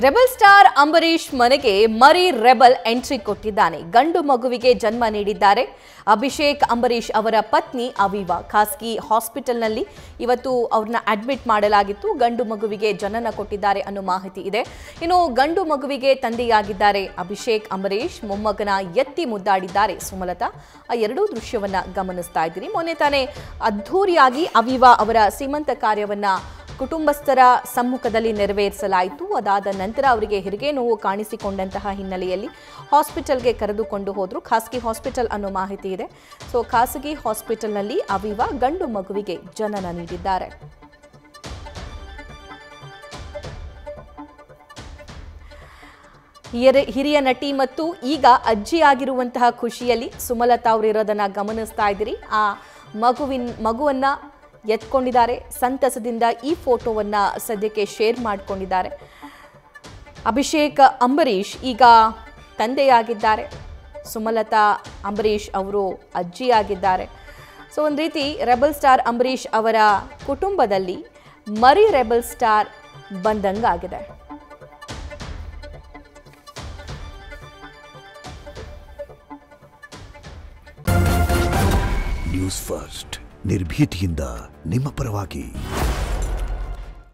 Rebel star Ambareesh ಮನೆಗೆ ಮರಿ rebel entry ಕೊಟ್ಟಿದ್ದಾನೆ. ಗಂಡು ಮಗುವಿಗೆ ಜನ್ಮ ನೀಡಿದ್ದಾರೆ. ಅಭಿಷೇಕ್ ಅಂಬರೀಶ್ ಅವರ ಪತ್ನಿ ಅವಿವಾ ಖಾಸಗಿ ಹಾಸ್ಪಿಟಲ್ನಲ್ಲಿ ಇವತ್ತು ಅವ್ರನ್ನ ಅಡ್ಮಿಟ್ ಮಾಡಲಾಗಿತ್ತು. ಗಂಡು ಮಗುವಿಗೆ ಜನನ ಕೊಟ್ಟಿದ್ದಾರೆ ಅನ್ನೋ ಮಾಹಿತಿ ಇದೆ. ಇನ್ನು ಗಂಡು ಮಗುವಿಗೆ ತಂದೆಯಾಗಿದ್ದಾರೆ ಅಭಿಷೇಕ್ ಅಂಬರೀಶ್. ಮೊಮ್ಮಗನ ಎತ್ತಿ ಮುದ್ದಾಡಿದ್ದಾರೆ ಸುಮಲತಾ. ಆ ಎರಡೂ ದೃಶ್ಯವನ್ನ ಗಮನಿಸ್ತಾ ಇದ್ದೀರಿ. ಮೊನ್ನೆ ತಾನೇ ಅದ್ಧೂರಿಯಾಗಿ ಅವಿವಾ ಅವರ ಸೀಮಂತ ಕಾರ್ಯವನ್ನ ಕುಟುಂಬಸ್ಥರ ಸಮ್ಮುಖದಲ್ಲಿ ನೆರವೇರಿಸಲಾಯಿತು. ಅದಾದ ನಂತರ ಅವರಿಗೆ ಹೆರಿಗೆ ನೋವು ಕಾಣಿಸಿಕೊಂಡಂತಹ ಹಿನ್ನೆಲೆಯಲ್ಲಿ ಹಾಸ್ಪಿಟಲ್ಗೆ ಕರೆದುಕೊಂಡು ಹೋದ್ರು. ಖಾಸಗಿ ಹಾಸ್ಪಿಟಲ್ ಅನ್ನೋ ಮಾಹಿತಿ ಇದೆ. ಸೊ ಖಾಸಗಿ ಹಾಸ್ಪಿಟಲ್ನಲ್ಲಿ ಅವಿವಾ ಗಂಡು ಮಗುವಿಗೆ ಜನನ ನೀಡಿದ್ದಾರೆ. ಹಿರಿಯ ನಟಿ ಮತ್ತು ಈಗ ಅಜ್ಜಿಯಾಗಿರುವಂತಹ ಖುಷಿಯಲ್ಲಿ ಸುಮಲತಾ ಅವರು ಇರೋದನ್ನ ಗಮನಿಸ್ತಾ ಇದ್ದೀರಿ. ಆ ಮಗುವನ್ನ ಎತ್ಕೊಂಡಿದ್ದಾರೆ. ಸಂತಸದಿಂದ ಈ ಫೋಟೋವನ್ನ ಸದ್ಯಕ್ಕೆ ಶೇರ್ ಮಾಡಿಕೊಂಡಿದ್ದಾರೆ. ಅಭಿಷೇಕ್ ಅಂಬರೀಶ್ ಈಗ ತಂದೆಯಾಗಿದ್ದಾರೆ. ಸುಮಲತಾ ಅಂಬರೀಶ್ ಅವರು ಅಜ್ಜಿಯಾಗಿದ್ದಾರೆ. ಸೊ ಒಂದು ರೀತಿ ರೆಬಲ್ ಸ್ಟಾರ್ ಅಂಬರೀಶ್ ಅವರ ಕುಟುಂಬದಲ್ಲಿ ಮರಿ ರೆಬಲ್ ಸ್ಟಾರ್ ಬಂದಂಗಾಗಿದೆ. ನ್ಯೂಸ್ ಫಸ್ಟ್ ನಿರ್ಭೀತಿಯಿಂದ ನಿಮ್ಮ ಪರವಾಗಿ.